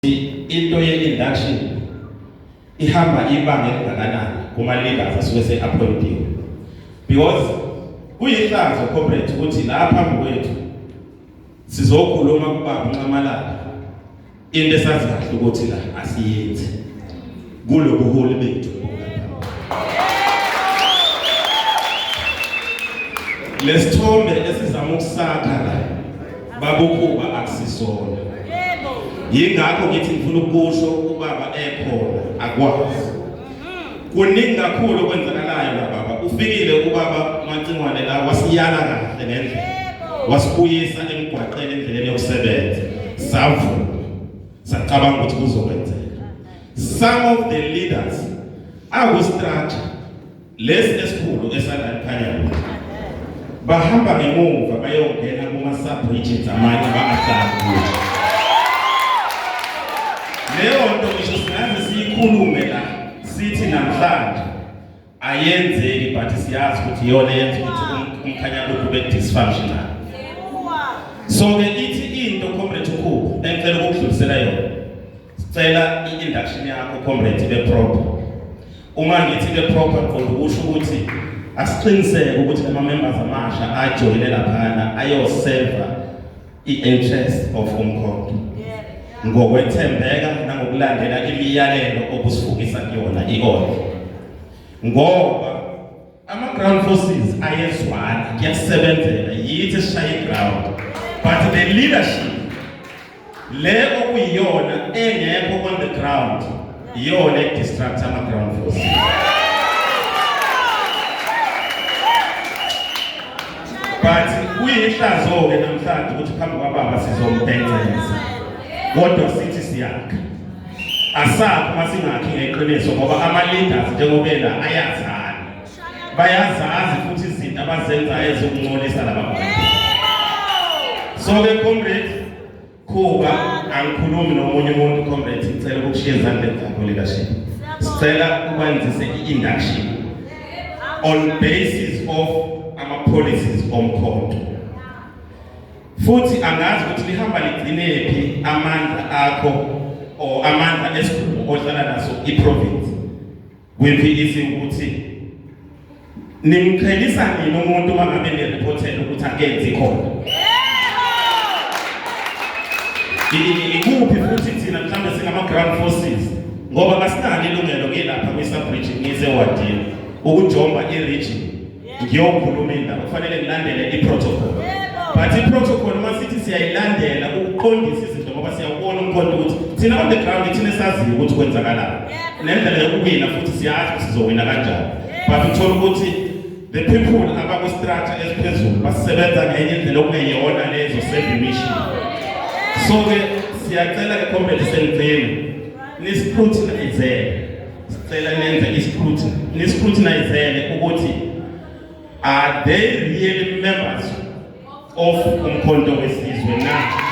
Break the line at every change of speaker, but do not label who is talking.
into ye-induction ihamba ibanga elingakanani kuma-leaders asuke se-appointiwe because kuyihlazo corporate ukuthi la phambi kwethu sizokhuluma kubaba uNcamalala into esazi kahle ukuthi la asiyenzi kulobu buholi bethu lesithombe esizama ukusakha la babukhuba akusisona yingakho ngithi ngifuna ukusho ubaba ekhona akwazi kuningi kakhulu okwenzakalayo la baba ufikile ubaba Macingwane la wasiyala kahle ngendlela wasibuyisa emgwaqeni endleleni yokusebenza savuma sacabanga ukuthi kuzokwenzeka some of the leaders awu structure esikhulu esalaphanya bahamba ngemuva bayongena kuma sub-regions amanye abangahlali leyo nto ngisho singaze siyikhulume la sithi namhlanje ayenzeki but siyazi ukuthi iyona yenza ukuthi umkhanyako ube dysfunctional so ke ithi into comrade ukhulu engicela ukudlulisela yona sicela i-induction yakho comrade ibe proper uma ngithi ibe proper ngokusho ukuthi asiqiniseke ukuthi ama members amasha ajoyine laphana ayoserva i-interest of umkhonto ngokwethembeka nangokulandela imiyalelo okusifukisa kuyona i-order ngoba ama-ground forces ayezwana kuyasebenzela yithi sishaye ground but the leadership le okuyiyona engekho on the ground iyona edistract ama-ground forces but kuyihlazo-ke namhlanje ukuthi phambi kwababa sizombhengceza kodwa sithi siyakha asapho masingakhi ngeqiniso ngoba ama-leaders njengobela ayazana bayazazi futhi izinto abazenzayo ezokuncolisa laba bantu so-ke comrade Khuba angikhulumi nomunye umuntu comrade ngicela ukushiya ezandleni zakho leadership sicela ukwenzise i-induction on basis of ama-policies omkhonto futhi angazi ukuthi lihamba ligcinephi amandla akho or amandla esikhulu ohlala naso i-province kwimphikisi ukuthi nimqhelisa nini umuntu mangabe nirepotela ukuthi akenzi khona ikuphi futhi thina mhlawumbe singama-ground forces ngoba kasinalo ilungelo ngilapha kwi-sub-region ngisewadini ukujomba i-region ngiyokhuluma indaba kufanele ngilandele i-protocol but i-protocol masithi siyayilandela ukuqondisa izinto ngoba siyawubona umkhonto ukuthi thina on the ground thina esaziyo ukuthi kwenzakalani nendlela yokuwina futhi siyazi ukuthi sizowina kanjani but uthola ukuthi the people abakwi-structure eziphezulu basisebenza ngenye indlela okungeyona lezo save mission so-ke siyacela-ke comrade sengcini niscrutinizele sicela nenze niscrutinizele ukuthi are they really members of umkhonto wesizwe na